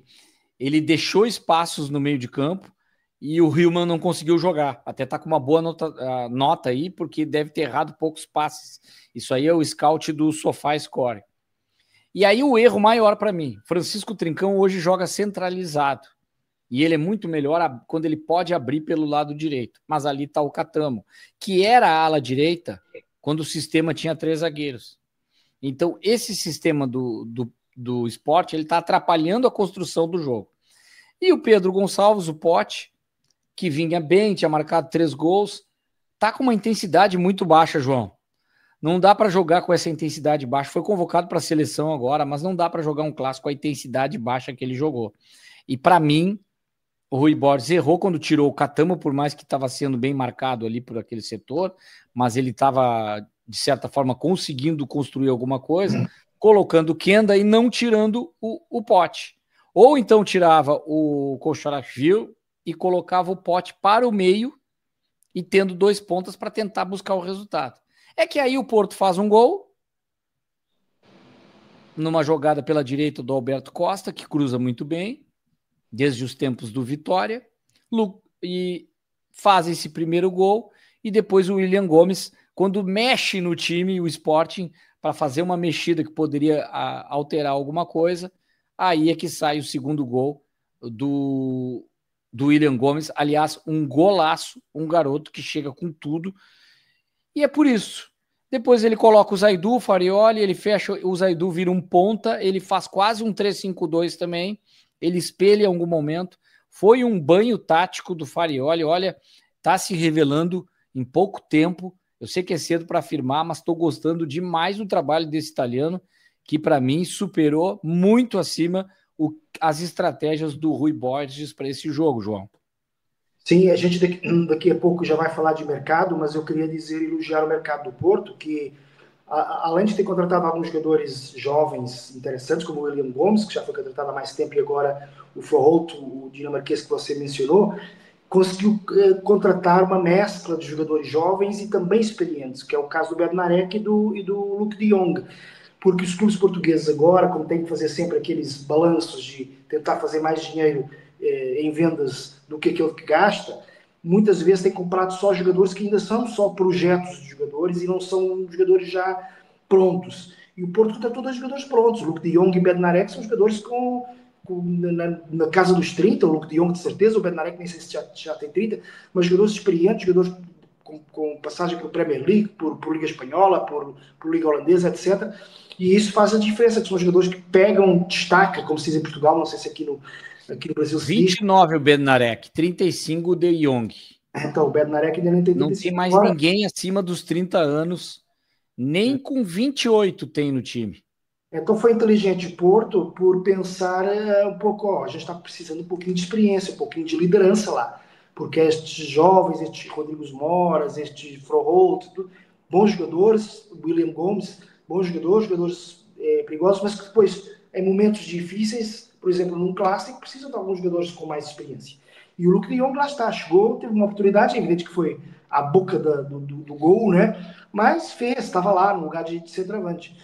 deixou espaços no meio de campo e o Hillman não conseguiu jogar. Até está com uma boa nota aí, porque deve ter errado poucos passes. Isso aí é o scout do SofaScore. E aí o erro maior para mim, Francisco Trincão hoje joga centralizado. E ele é muito melhor quando ele pode abrir pelo lado direito. Mas ali está o Catamo, que era a ala direita quando o sistema tinha 3 zagueiros. Então, esse sistema do Sport, ele está atrapalhando a construção do jogo. E o Pedro Gonçalves, o Pote, que vinha bem, tinha marcado 3 gols, está com uma intensidade muito baixa, João. Não dá para jogar com essa intensidade baixa. Foi convocado para a seleção agora, mas não dá para jogar um clássico com a intensidade baixa que ele jogou. E para mim, o Rui Borges errou quando tirou o Catamo, por mais que estava sendo bem marcado ali por aquele setor, mas ele estava, de certa forma, conseguindo construir alguma coisa, colocando o Kenda e não tirando o Pote. Ou então tirava o Kochorashvili e colocava o Pote para o meio e tendo 2 pontas para tentar buscar o resultado. É que aí o Porto faz um gol numa jogada pela direita do Alberto Costa, que cruza muito bem, desde os tempos do Vitória, e faz esse primeiro gol, e depois o William Gomes, quando mexe no time, o Sporting, para fazer uma mexida que poderia alterar alguma coisa, aí é que sai o segundo gol do do William Gomes. Aliás, um golaço, um garoto que chega com tudo. E é por isso. Depois ele coloca o Zaidu, o Farioli, ele fecha, o Zaidu vira um ponta, ele faz quase um 3-5-2 também, ele espelha em algum momento. Foi um banho tático do Farioli, olha, tá se revelando em pouco tempo. Eu sei que é cedo para afirmar, mas estou gostando demais do trabalho desse italiano, que para mim superou muito acima as estratégias do Rui Borges para esse jogo, João. Sim, a gente daqui a pouco já vai falar de mercado, mas eu queria elogiar o mercado do Porto, que além de ter contratado alguns jogadores jovens interessantes, como o William Gomes, que já foi contratado há mais tempo, e agora o Froholt, o dinamarquês que você mencionou, conseguiu contratar uma mescla de jogadores jovens e também experientes, que é o caso do Bednarek e do Luke de Jong, porque os clubes portugueses agora, como têm que fazer sempre aqueles balanços de tentar fazer mais dinheiro em vendas do que aquele que gasta, muitas vezes têm comprado só jogadores que ainda são só projetos de jogadores e não são jogadores já prontos. E o Porto está todos os jogadores prontos. O Luke de Jong e Bednarek são jogadores na casa dos 30, o Luke de Jong de certeza, o Bednarek nem sei se já tem 30, mas jogadores experientes, jogadores com passagem por Premier League, por Liga Espanhola, por Liga Holandesa, etc. E isso faz a diferença, que são jogadores que pegam, destaca, como se diz em Portugal, não sei se aqui no Brasil se diz. 29 o Bednarek, 35 o De Jong. Então, o Bednarek ainda nem tem 35. Não tem mais ninguém acima dos 30 anos, nem com 28 tem no time. Então foi inteligente o Porto por pensar um pouco, a gente está precisando um pouquinho de experiência, um pouquinho de liderança lá, porque estes jovens, estes Rodrigos Moras, estes Froholt, bons jogadores, William Gomes, bons jogadores perigosos, mas que depois, em momentos difíceis, por exemplo, num clássico, precisam de alguns jogadores com mais experiência. E o Luke de Jong lá está, chegou, teve uma oportunidade, é evidente que foi a boca do gol, né? Mas fez, estava lá no lugar de centroavante.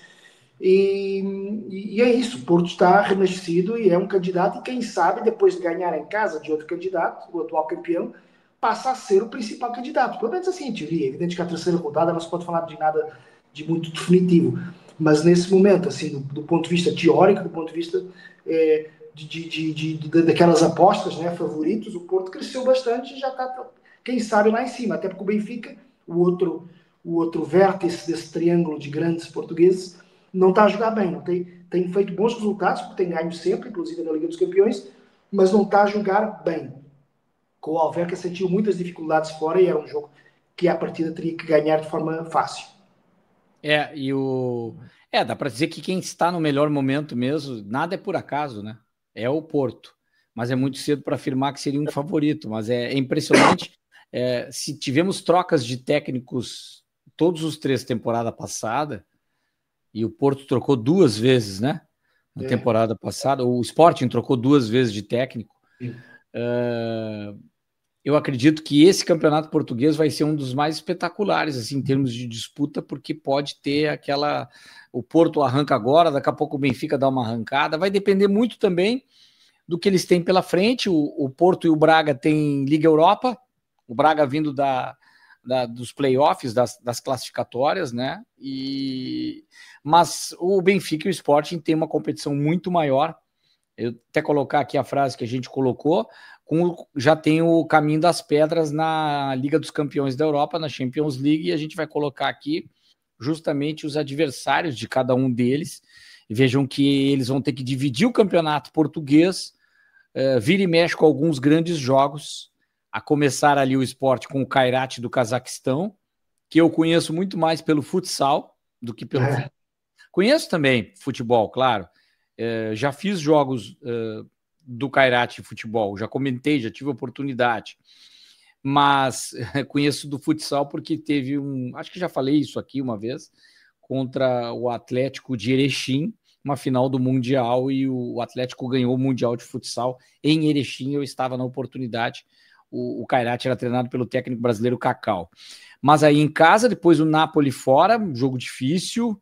E é isso, o Porto está renascido e é um candidato, e quem sabe, depois de ganhar em casa de outro candidato, o atual campeão, passa a ser o principal candidato. Pelo menos assim, em teoria. É evidente que a terceira rodada não se pode falar de nada de muito definitivo, mas nesse momento, assim, do ponto de vista teórico, do ponto de vista daquelas apostas, né, favoritos, o Porto cresceu bastante e já está, quem sabe, lá em cima, até porque o Benfica, o outro vértice desse triângulo de grandes portugueses, não está a jogar bem, não tem feito bons resultados, porque tem ganho sempre, inclusive na Liga dos Campeões, mas não está a jogar bem. Com o Alverca sentiu muitas dificuldades fora e era um jogo que a partida teria que ganhar de forma fácil. Dá para dizer que quem está no melhor momento mesmo, nada é por acaso, né? É o Porto. Mas é muito cedo para afirmar que seria um favorito. Mas é impressionante. Se tivemos trocas de técnicos todos os 3 temporada passada, e o Porto trocou 2 vezes, né? Na temporada passada, o Sporting trocou 2 vezes de técnico. Eu acredito que esse campeonato português vai ser um dos mais espetaculares, assim, em termos de disputa, porque pode ter aquela... O Porto arranca agora, daqui a pouco o Benfica dá uma arrancada, vai depender muito também do que eles têm pela frente. O Porto e o Braga têm Liga Europa, o Braga vindo dos playoffs, das classificatórias, né? Mas o Benfica e o Sporting têm uma competição muito maior. Eu até colocar aqui a frase que a gente colocou, já tem o caminho das pedras na Liga dos Campeões da Europa, na Champions League, e a gente vai colocar aqui justamente os adversários de cada um deles. E vejam que eles vão ter que dividir o campeonato português, vira e mexe com alguns grandes jogos, a começar ali o Sport com o Kairat do Cazaquistão, que eu conheço muito mais pelo futsal do que pelo futebol. Conheço também futebol, claro. Já fiz jogos do Kairat de futebol, já comentei, já tive oportunidade, mas conheço do futsal porque teve acho que já falei isso aqui uma vez, contra o Atlético de Erechim, uma final do Mundial, e o Atlético ganhou o Mundial de Futsal em Erechim. Eu estava na oportunidade. O Kairat era treinado pelo técnico brasileiro Cacau. Mas aí em casa, depois o Napoli fora, um jogo difícil,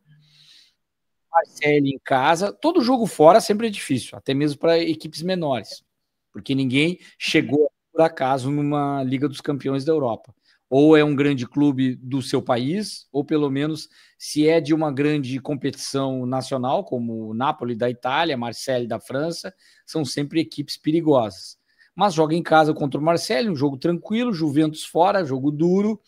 Marseille em casa, todo jogo fora sempre é difícil, até mesmo para equipes menores, porque ninguém chegou por acaso numa Liga dos Campeões da Europa. Ou é um grande clube do seu país, ou pelo menos se é de uma grande competição nacional, como o Napoli da Itália, Marseille da França, são sempre equipes perigosas. mas joga em casa contra o Marseille, um jogo tranquilo, Juventus fora, jogo duro,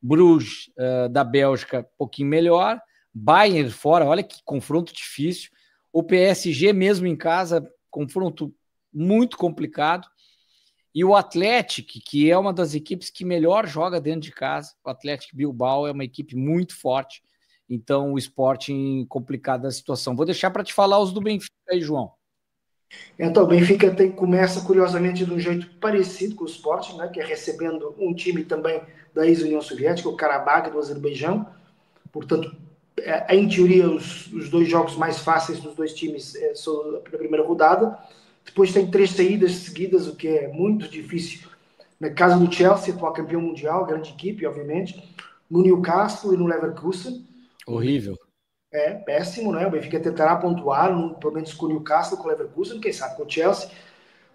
Bruges da Bélgica, um pouquinho melhor, Bayern fora, olha que confronto difícil, o PSG mesmo em casa, confronto muito complicado, e o Atlético, que é uma das equipes que melhor joga dentro de casa, o Atlético Bilbao é uma equipe muito forte, então o Sporting complicado da situação. Vou deixar para te falar os do Benfica aí, João. Então, o Benfica começa, curiosamente, de um jeito parecido com o Sporting, né, que é recebendo um time também da ex-União Soviética, o Karabakh do Azerbaijão. Portanto, em teoria, os dois jogos mais fáceis dos dois times são na primeira rodada. Depois tem 3 saídas seguidas, o que é muito difícil. Na casa do Chelsea, atual campeão mundial, grande equipe, obviamente. No Newcastle e no Leverkusen. Horrível. É péssimo, né? O Benfica tentará pontuar, pelo menos com o Newcastle, com o Leverkusen, quem sabe com o Chelsea,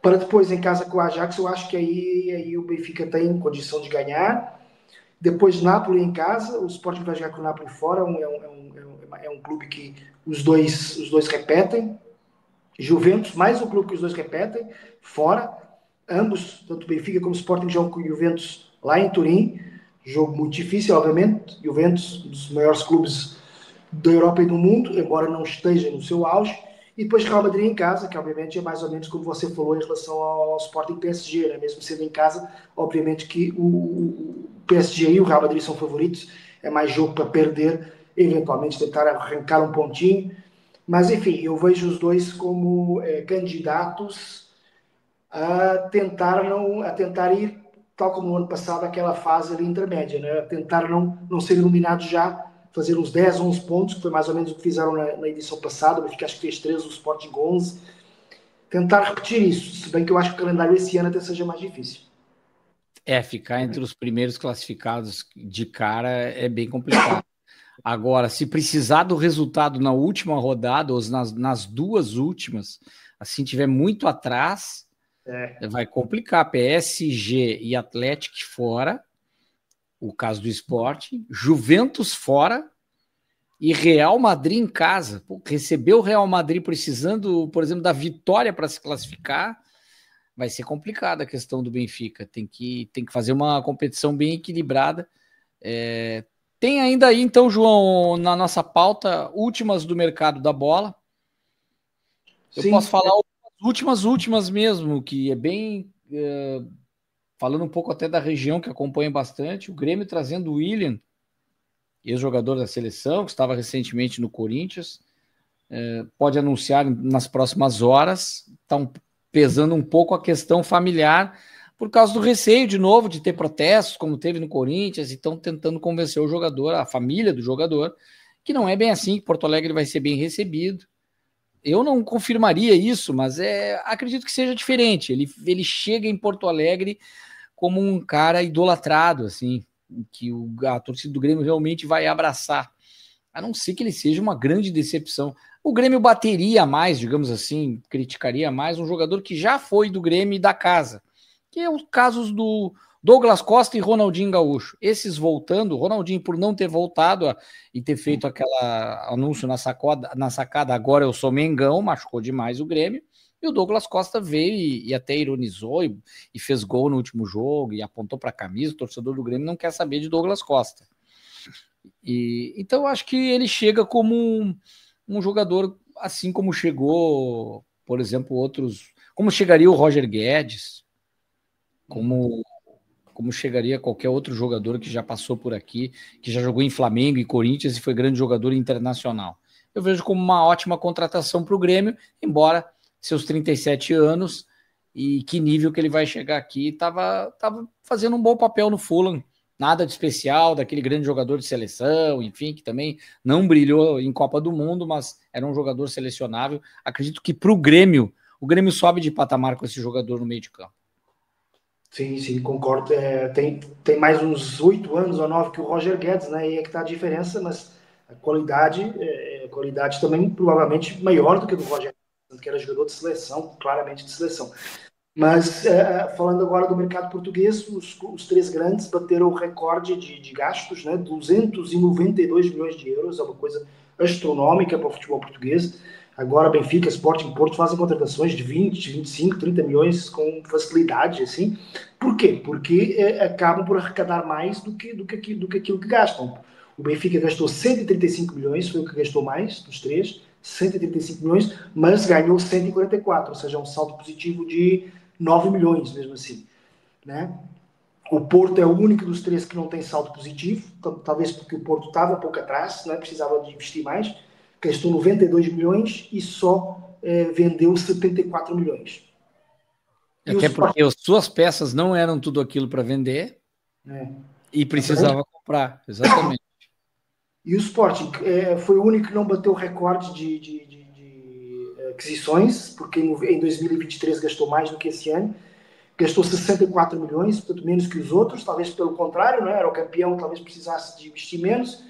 para depois em casa com o Ajax. Eu acho que aí o Benfica tem condição de ganhar. Depois Napoli em casa, o Sporting vai jogar com o Napoli fora, é um clube que os dois repetem. Juventus, mais um clube que os dois repetem, fora. Ambos, tanto o Benfica como o Sporting, jogam com o Juventus lá em Turim. Jogo muito difícil, obviamente. Juventus, um dos maiores clubes da Europa e do mundo, embora não esteja no seu auge. E depois Real Madrid em casa, que obviamente é mais ou menos como você falou em relação ao Sporting PSG, né? Mesmo sendo em casa, obviamente que o PSG e o Real Madrid são favoritos, é mais jogo para perder, eventualmente tentar arrancar um pontinho. Mas enfim, eu vejo os dois como candidatos a tentar ir, tal como no ano passado, aquela fase ali intermédia, né? A tentar não ser eliminados já, fazer uns 10, 11 pontos, que foi mais ou menos o que fizeram na edição passada, o Benfica acho que fez 13, o Sporting 11. Tentar repetir isso, se bem que eu acho que o calendário esse ano até seja mais difícil. Ficar entre os primeiros classificados de cara é bem complicado. Agora, se precisar do resultado na última rodada, ou nas duas últimas, assim, tiver muito atrás, vai complicar. PSG e Atlético fora, o caso do Sporting, Juventus fora e Real Madrid em casa. Pô, receber o Real Madrid precisando, por exemplo, da vitória para se classificar, vai ser complicada a questão do Benfica. Tem que fazer uma competição bem equilibrada. Tem ainda aí, então, João, na nossa pauta, últimas do mercado da bola. Eu posso falar últimas mesmo, que é bem... falando um pouco até da região que acompanha bastante, o Grêmio trazendo o William, ex-jogador da seleção, que estava recentemente no Corinthians, pode anunciar nas próximas horas, está pesando um pouco a questão familiar, por causa do receio, de novo, de ter protestos, como teve no Corinthians, e estão tentando convencer o jogador, a família do jogador, que não é bem assim, que Porto Alegre vai ser bem recebido. Eu não confirmaria isso, mas acredito que seja diferente. Ele chega em Porto Alegre como um cara idolatrado, assim, que a torcida do Grêmio realmente vai abraçar, a não ser que ele seja uma grande decepção. O Grêmio bateria mais, digamos assim, criticaria mais um jogador que já foi do Grêmio e da casa, que é os casos do Douglas Costa e Ronaldinho Gaúcho. Esses voltando, Ronaldinho por não ter voltado e ter feito aquela anúncio na sacada, agora eu sou Mengão, machucou demais o Grêmio, e o Douglas Costa veio e até ironizou e fez gol no último jogo e apontou para a camisa. O torcedor do Grêmio não quer saber de Douglas Costa. Então eu acho que ele chega como um jogador, assim como chegou, por exemplo, outros, como chegaria o Roger Guedes, como chegaria qualquer outro jogador que já passou por aqui, que já jogou em Flamengo e Corinthians e foi grande jogador internacional. Eu vejo como uma ótima contratação para o Grêmio, embora seus 37 anos e que nível que ele vai chegar aqui, estava fazendo um bom papel no Fulham, nada de especial, daquele grande jogador de seleção, enfim, que também não brilhou em Copa do Mundo, mas era um jogador selecionável. Acredito que para o Grêmio sobe de patamar com esse jogador no meio de campo. Sim, concordo. Tem mais uns 8 anos ou 9 que o Roger Guedes, né? E é que está a diferença, mas a qualidade também provavelmente maior do que a do Roger Guedes, que era jogador de seleção, claramente de seleção. Mas falando agora do mercado português, os 3 grandes bateram o recorde de gastos, né? 292 milhões de euros, é uma coisa astronômica para o futebol português. Agora Benfica, Sporting e Porto fazem contratações de 20, 25, 30 milhões com facilidade, assim. Por quê? Porque acabam por arrecadar mais do que aquilo que gastam. O Benfica gastou 135 milhões, foi o que gastou mais dos três, 135 milhões, mas ganhou 144, ou seja, um saldo positivo de 9 milhões, mesmo assim. Né? O Porto é o único dos três que não tem saldo positivo, talvez porque o Porto estava um pouco atrás, né? Precisava de investir mais, gastou 92 milhões e só vendeu 74 milhões. E Até os porque as suas peças não eram tudo aquilo para vender e precisava comprar, exatamente. E o Sporting foi o único que não bateu o recorde de aquisições, porque em 2023 gastou mais do que esse ano, gastou 64 milhões, portanto menos que os outros, talvez pelo contrário, não é? Era o campeão, talvez precisasse de investir menos,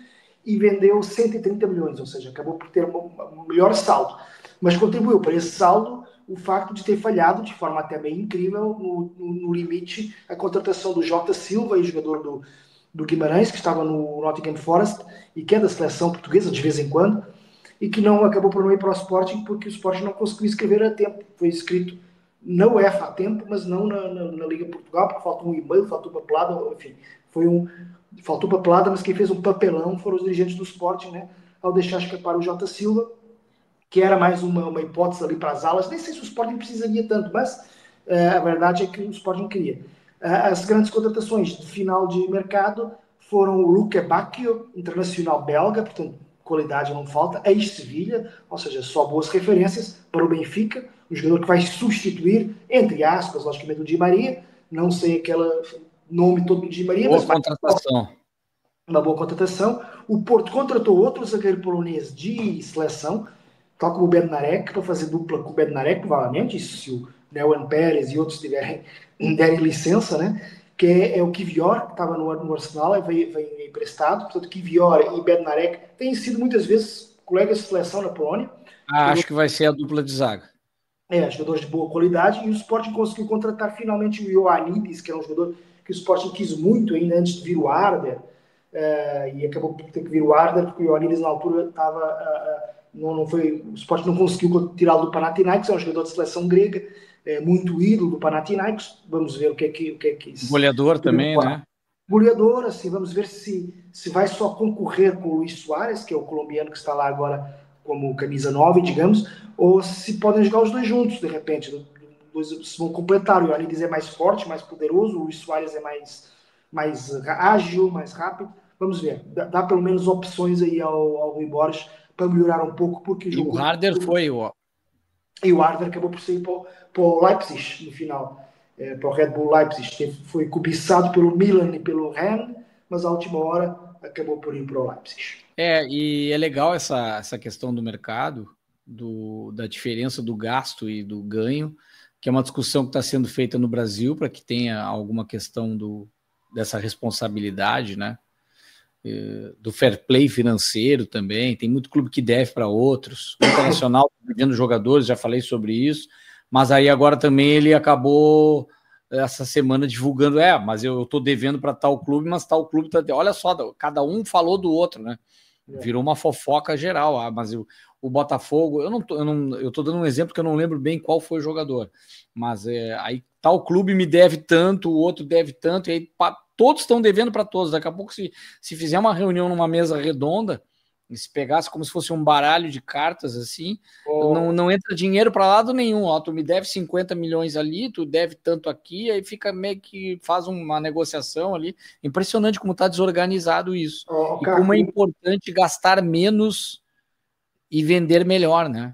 e vendeu 130 milhões, ou seja, acabou por ter um melhor saldo. Mas contribuiu para esse saldo o facto de ter falhado, de forma até bem incrível, no limite, a contratação do Jota Silva, jogador do Guimarães, que estava no Nottingham Forest, e que é da seleção portuguesa de vez em quando, e que não acabou por não ir para o Sporting, porque o Sporting não conseguiu escrever a tempo. Foi escrito na UEFA a tempo, mas não na Liga Portugal, porque faltou um e-mail, faltou papelada, enfim, faltou papelada, mas quem fez um papelão foram os dirigentes do Sporting, né, ao deixar escapar o Jota Silva, que era mais uma hipótese ali para as alas. Nem sei se o Sporting precisaria tanto, mas a verdade é que o Sporting queria. As grandes contratações de final de mercado foram o Luca Bacchio, internacional belga, portanto, qualidade não falta, ex-Sevilha, ou seja, só boas referências para o Benfica, um jogador que vai substituir, entre aspas, logicamente, o Di Maria, não sei aquele nome todo do Di Maria, boa mas contratação. Uma boa contratação. O Porto contratou outro zagueiro polonês de seleção, tal como o Bednarek, para fazer dupla com o Bednarek, provavelmente, se o Neuen Pérez e outros derem licença, né? Que é o Kivior, que estava no Arsenal, vem emprestado. Portanto, Kivior e Bednarek têm sido muitas vezes colegas de seleção na Polônia. Acho que vai ser a dupla de zaga. Jogadores de boa qualidade. E o Sporting conseguiu contratar finalmente o Ioannidis, que é um jogador que o Sporting quis muito ainda antes de vir o Arder. E acabou por ter que vir o Arder, porque o Ioannidis na altura estava... não foi, o Sporting não conseguiu tirá-lo do Panathinaikos, é um jogador de seleção grega, muito ídolo do Panathinaikos. Vamos ver o que é que isso... Goleador também, né? Goleador, assim, vamos ver se vai só concorrer com o Luís Soares, que é o colombiano que está lá agora como camisa 9, digamos, ou se podem jogar os dois juntos, de repente, se vão completar. O Ioannidis é mais forte, mais poderoso, o Luís Soares é mais ágil, mais rápido. Vamos ver, dá pelo menos opções aí ao Rui Borges para melhorar um pouco, porque e o Harder foi e o Harder acabou por sair para o Leipzig no final, para o Red Bull Leipzig. Foi cobiçado pelo Milan e pelo Rennes, mas à última hora acabou por ir para o Leipzig. E é legal essa questão do mercado, da diferença do gasto e do ganho, que é uma discussão que está sendo feita no Brasil para que tenha alguma questão dessa responsabilidade, né? Do fair play financeiro também. Tem muito clube que deve para outros. O Internacional pedindo jogadores, já falei sobre isso, mas aí agora também ele acabou essa semana divulgando, mas eu estou devendo para tal clube, mas tal clube tá... Olha só, cada um falou do outro, né? Virou uma fofoca geral. Mas o Botafogo, eu tô dando um exemplo que eu não lembro bem qual foi o jogador, mas aí tal clube me deve tanto, o outro deve tanto, e aí todos estão devendo para todos. Daqui a pouco, se fizer uma reunião numa mesa redonda, e se pegasse como se fosse um baralho de cartas assim, não entra dinheiro para lado nenhum. Tu me deve 50 milhões ali, tu deve tanto aqui, aí fica meio que faz uma negociação ali. Impressionante como está desorganizado isso. E como é importante gastar menos e vender melhor, né?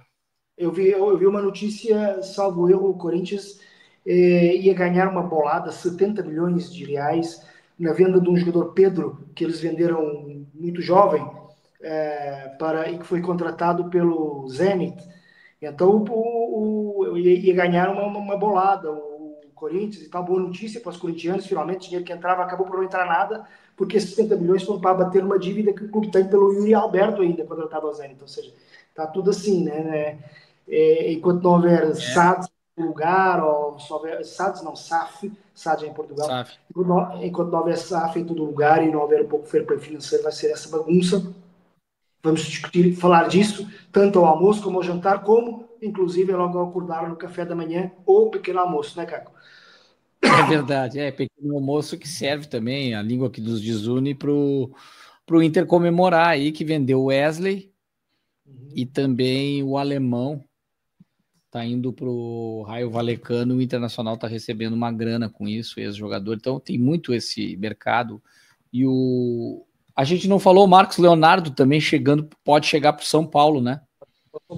Eu vi uma notícia, salvo erro, o Corinthians ia ganhar uma bolada, 70 milhões de reais, na venda de um jogador Pedro, que eles venderam muito jovem, e que foi contratado pelo Zenit. Então ia ganhar uma bolada o Corinthians e tal. Boa notícia para os corintianos, finalmente, dinheiro que entrava acabou por não entrar nada, porque esses 70 milhões foram para bater uma dívida que o clube tem pelo Yuri Alberto ainda, contratado ao Zenit. Ou seja, está tudo assim, né? Enquanto não houver SADs no lugar, ou se houver SADs, não, SAF, SAD é em Portugal, SAF. Enquanto não houver SAF em todo lugar e não houver um pouco de fair play financeiro, vai ser essa bagunça. vamos discutir, falar disso, tanto ao almoço como ao jantar, como, inclusive, logo ao acordar no café da manhã ou pequeno almoço, né, Caco? É verdade, pequeno almoço que serve também, a língua que nos desune para o Inter comemorar aí que vendeu o Wesley e também o alemão tá indo para o Raio Vallecano, o Internacional está recebendo uma grana com isso, ex-jogador, então tem muito esse mercado. E a gente não falou, o Marcos Leonardo também pode chegar para o São Paulo, né?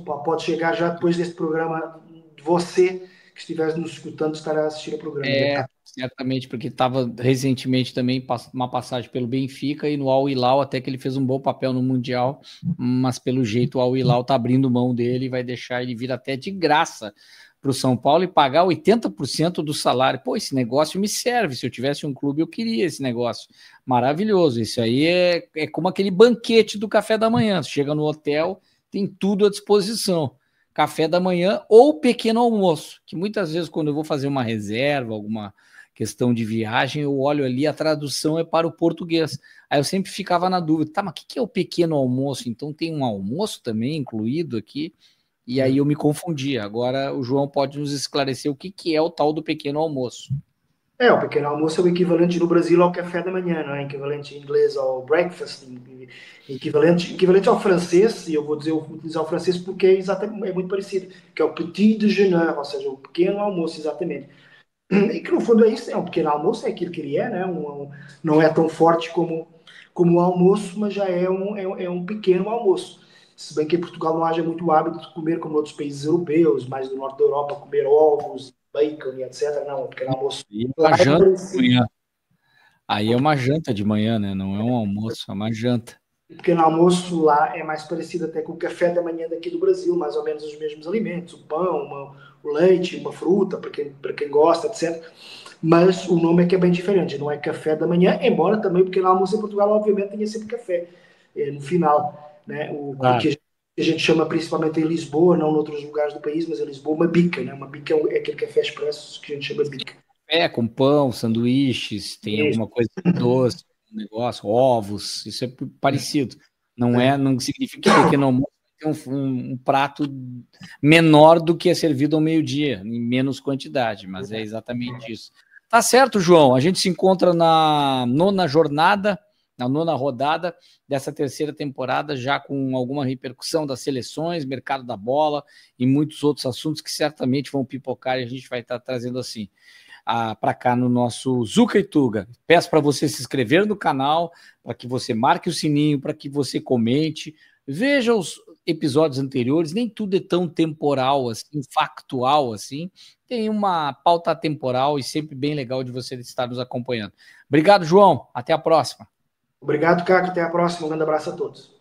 Pode chegar já depois desse programa, você que estiver nos escutando estará assistindo o programa. Certamente, porque estava recentemente também uma passagem pelo Benfica e no Al Hilal, até que ele fez um bom papel no Mundial, mas pelo jeito o Al Hilal está abrindo mão dele e vai deixar ele vir até de graça para o São Paulo e pagar 80% do salário. Pô, esse negócio me serve, se eu tivesse um clube eu queria esse negócio. Maravilhoso, isso aí é como aquele banquete do café da manhã, você chega no hotel, tem tudo à disposição. Café da manhã ou pequeno almoço, que muitas vezes quando eu vou fazer uma reserva, alguma questão de viagem, eu olho ali, a tradução é para o português. Aí eu sempre ficava na dúvida, tá, mas o que é o pequeno almoço? Então tem um almoço também incluído aqui? E aí eu me confundia. Agora o João pode nos esclarecer o que é o tal do pequeno almoço. O pequeno almoço é o equivalente no Brasil ao café da manhã, não é? Equivalente em inglês ao breakfast, equivalente ao francês, e eu vou utilizar o francês porque é muito parecido, que é o petit déjeuner, ou seja, o pequeno almoço, exatamente. E que no fundo é isso, é um pequeno almoço, é aquilo que ele é, né? Não é tão forte como o almoço, mas já é um pequeno almoço. Se bem que em Portugal não haja muito hábito de comer como outros países europeus, mais do norte da Europa, comer ovos, bacon e etc. Não, um pequeno almoço. E uma janta de manhã. Aí é uma janta de manhã, né? Não é um almoço, é uma janta. O pequeno almoço lá é mais parecido até com o café da manhã daqui do Brasil, mais ou menos os mesmos alimentos, o pão, o leite, uma fruta, para quem gosta, etc. Mas o nome é que é bem diferente, não é café da manhã, embora também o pequeno almoço em Portugal, obviamente, tenha sempre café no final, né? Que a gente chama principalmente em Lisboa, não em outros lugares do país, mas em Lisboa, uma bica, né? Uma bica é aquele café expresso que a gente chama de bica. Com pão, sanduíches, tem alguma coisa doce, um negócio, ovos, isso é parecido. Não significa que pequeno almoço tem um prato menor do que é servido ao meio-dia, em menos quantidade, mas é exatamente isso. Tá certo, João. A gente se encontra na nona rodada dessa terceira temporada, já com alguma repercussão das seleções, mercado da bola e muitos outros assuntos que certamente vão pipocar e a gente vai estar trazendo assim para cá no nosso Zuca e Tuga. Peço para você se inscrever no canal, para que você marque o sininho, para que você comente, veja os episódios anteriores, nem tudo é tão temporal assim, factual assim, tem uma pauta temporal e sempre bem legal de você estar nos acompanhando. Obrigado, João, até a próxima. Obrigado, Caco, até a próxima, um grande abraço a todos.